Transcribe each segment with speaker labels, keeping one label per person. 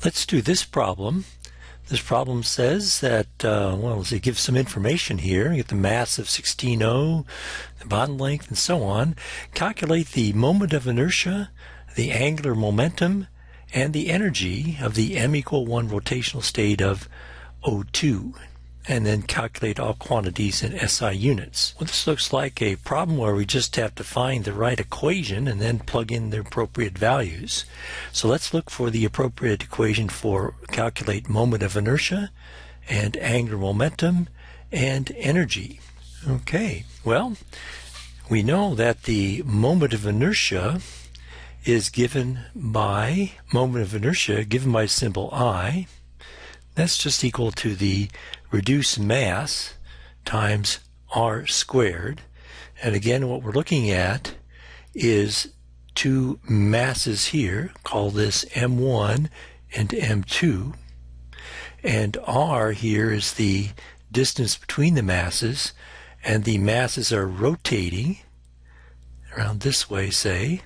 Speaker 1: Let's do this problem. This problem says that, it gives some information here. You get the mass of 16O, the bond length, and so on. Calculate the moment of inertia, the angular momentum, and the energy of the m=1 rotational state of O2. And then calculate all quantities in SI units. Well, this looks like a problem where we just have to find the right equation and then plug in the appropriate values. So let's look for the appropriate equation for calculate moment of inertia and angular momentum and energy. Okay, well, we know that the moment of inertia is given by symbol I. That's just equal to the reduced mass times r squared. And again, what we're looking at is two masses here. Call this M1 and M2. And r here is the distance between the masses. And the masses are rotating around this way, say.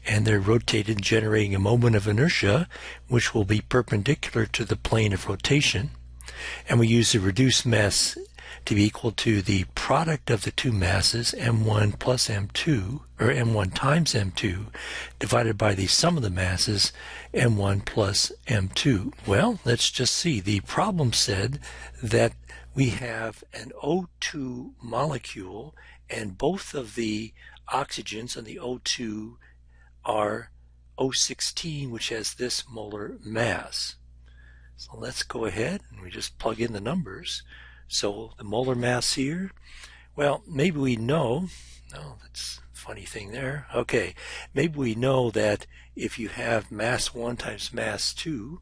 Speaker 1: And they're rotated, generating a moment of inertia, which will be perpendicular to the plane of rotation. And we use the reduced mass to be equal to the product of the two masses, m1 plus m2, or m1 times m2, divided by the sum of the masses, m1 plus m2. Well, let's just see. The problem said that we have an O2 molecule, and both of the oxygens on the O2 are O16, which has this molar mass. So let's go ahead and we just plug in the numbers. So the molar mass here, well, maybe we know, no, that's a funny thing there. Okay, maybe we know that if you have mass 1 times mass 2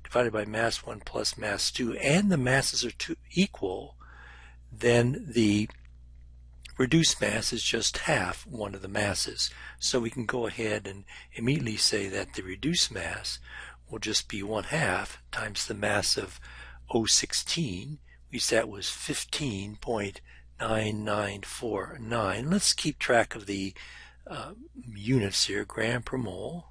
Speaker 1: divided by mass 1 plus mass 2, and the masses are equal, then the reduced mass is just half one of the masses. So we can go ahead and immediately say that the reduced mass will just be 1/2 times the mass of O16. We said that was 15.9949. Let's keep track of the units here, gram per mole.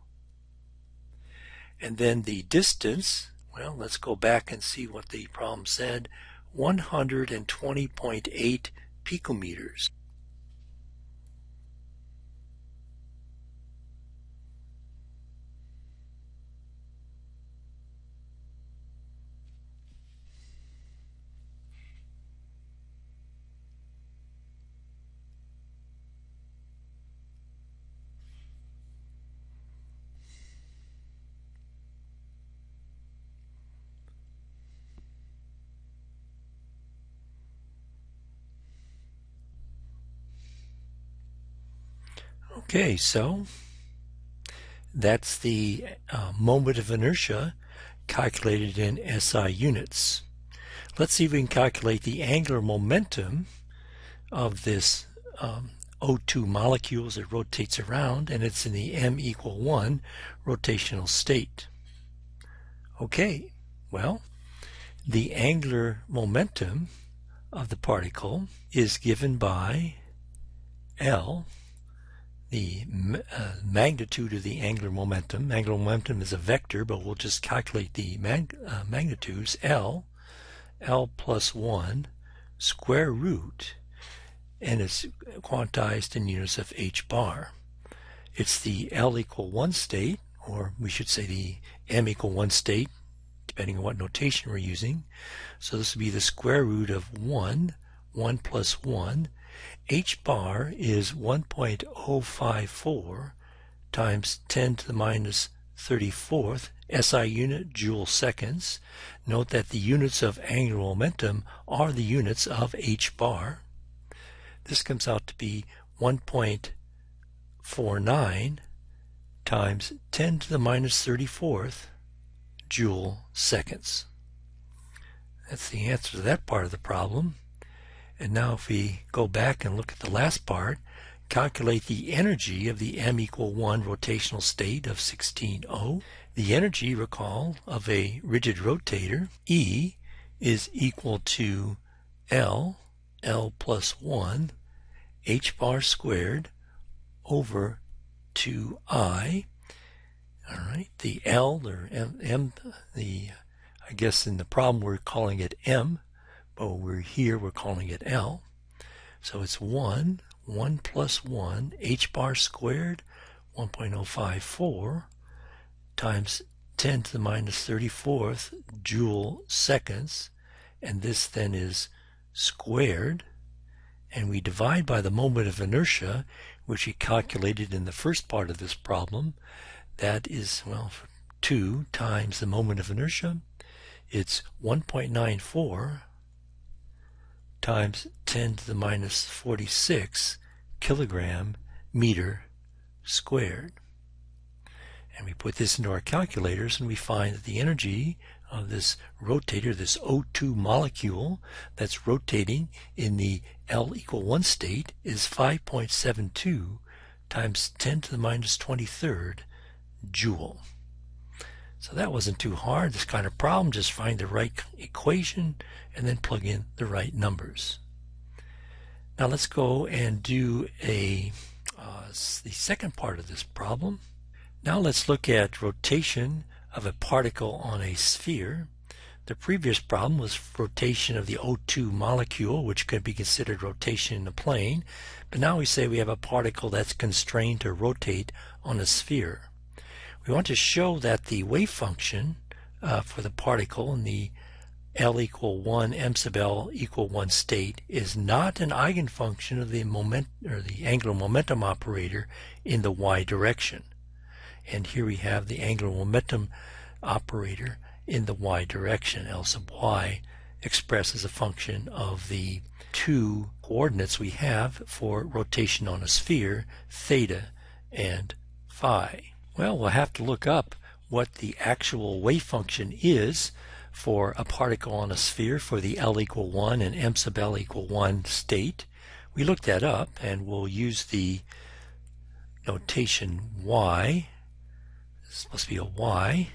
Speaker 1: And then the distance, well, let's go back and see what the problem said, 120.8 picometers. Okay, so that's the moment of inertia calculated in SI units. Let's see if we can calculate the angular momentum of this O2 molecule as it rotates around, and it's in the m=1 rotational state. Okay, well, the angular momentum of the particle is given by L, the magnitude of the angular momentum. Angular momentum is a vector, but we'll just calculate the magnitudes. L plus 1 square root, and it's quantized in units of h bar. It's the L=1 state, or we should say the m=1 state, depending on what notation we're using. So this would be the square root of 1 plus 1. H bar is 1.054 times 10 to the minus 34th SI unit, joule seconds. Note that the units of angular momentum are the units of H bar. This comes out to be 1.49 times 10 to the minus 34th joule seconds. That's the answer to that part of the problem. And now if we go back and look at the last part, calculate the energy of the m=1 rotational state of 16O. The energy, recall, of a rigid rotator, E, is equal to L plus 1, h bar squared over 2I. All right, the L or M, I guess in the problem we're calling it M, but we're calling it L. So it's 1 plus 1 h bar squared 1.054 times 10 to the minus 34th joule seconds, and this then is squared, and we divide by the moment of inertia, which we calculated in the first part of this problem. That is, well, 2 times the moment of inertia. It's 1.94 times 10 to the minus 46 kilogram meter squared. And we put this into our calculators, and we find that the energy of this rotator, this O2 molecule that's rotating in the L equal 1 state, is 5.72 times 10 to the minus 23rd joule. So that wasn't too hard. This kind of problem, just find the right equation and then plug in the right numbers. Now let's go and do the second part of this problem. Now let's look at rotation of a particle on a sphere. The previous problem was rotation of the O2 molecule, which could be considered rotation in the plane. But now we say we have a particle that's constrained to rotate on a sphere. We want to show that the wave function for the particle in the L equal 1, m sub L equal 1 state is not an eigenfunction of the the angular momentum operator in the y direction. And here we have the angular momentum operator in the y direction. L sub y expressed as a function of the two coordinates we have for rotation on a sphere, theta and phi. Well, we'll have to look up what the actual wave function is for a particle on a sphere for the L equal 1 and m sub L equal 1 state. We looked that up, and we'll use the notation y. This must be a y.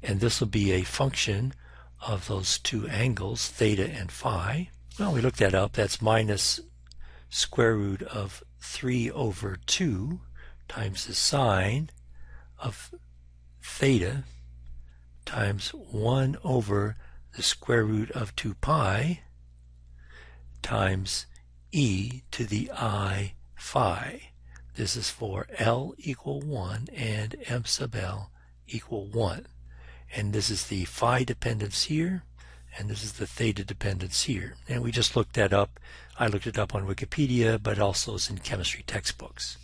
Speaker 1: And this will be a function of those two angles, theta and phi. Well, we looked that up. That's minus square root of 3 over 2 times the sine of theta times 1 over the square root of 2 pi times e to the I phi. This is for L equal 1 and m sub L equal 1. And this is the phi dependence here, and this is the theta dependence here. And we just looked that up. I looked it up on Wikipedia, but also is in chemistry textbooks.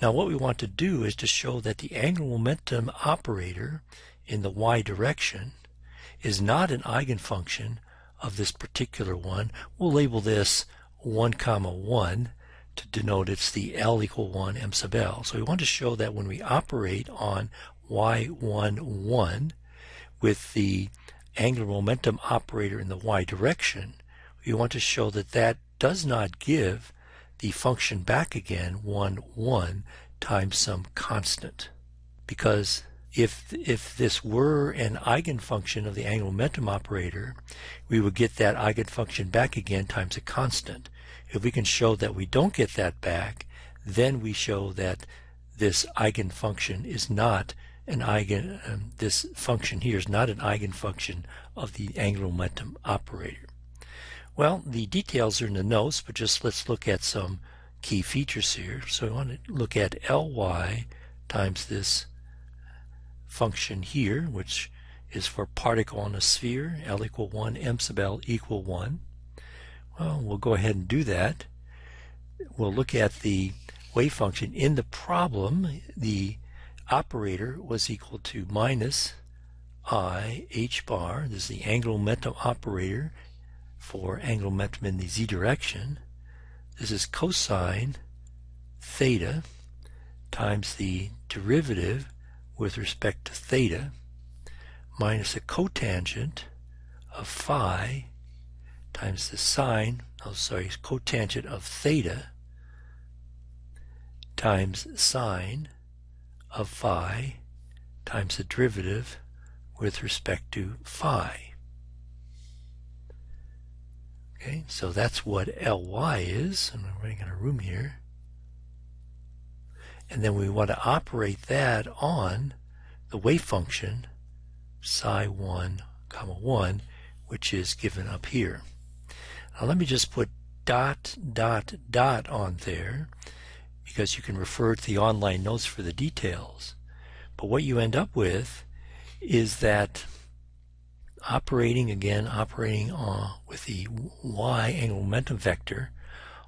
Speaker 1: Now what we want to do is to show that the angular momentum operator in the y direction is not an eigenfunction of this particular one. We'll label this 1, 1 to denote it's the L equal 1 m sub L. So we want to show that when we operate on y1, 1 with the angular momentum operator in the y direction, we want to show that that does not give the function back again 1, 1 times some constant. Because if this were an eigenfunction of the angular momentum operator, we would get that eigenfunction back again times a constant. If we can show that we don't get that back, then we show that this eigenfunction is not an this function here is not an eigenfunction of the angular momentum operator. Well, the details are in the notes, but just let's look at some key features here. So we want to look at Ly times this function here, which is for particle on a sphere, L equal 1, m sub L equal 1. Well, we'll go ahead and do that. We'll look at the wave function. In the problem, the operator was equal to minus I h bar. This is the angular momentum operator for angular momentum in the z direction. This is cosine theta times the derivative with respect to theta minus a cotangent of phi times the sine, cotangent of theta times sine of phi times the derivative with respect to phi. Okay, so that's what Ly is. I'm running out of room here. and then we want to operate that on the wave function psi1, 1, which is given up here. Now let me just put ... on there, because you can refer to the online notes for the details. But what you end up with is that operating with the y angular momentum vector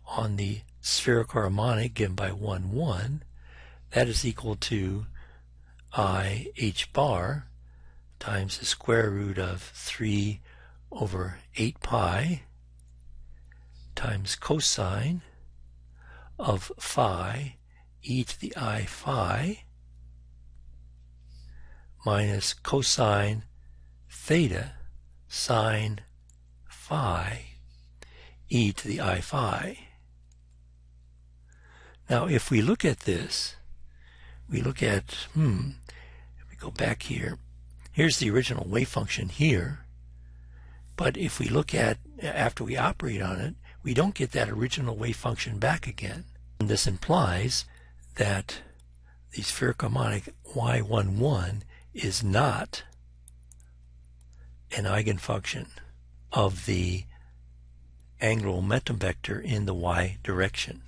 Speaker 1: on the spherical harmonic given by 1, 1, that is equal to I h bar times the square root of 3 over 8 pi times cosine of phi e to the I phi minus cosine theta sine phi e to the I phi. Now if we look at this, we look at, if we go back here, here's the original wave function here, but if we look at, after we operate on it, we don't get that original wave function back again. And this implies that the spherical harmonic y11 is not an eigenfunction of the angular momentum vector in the y direction.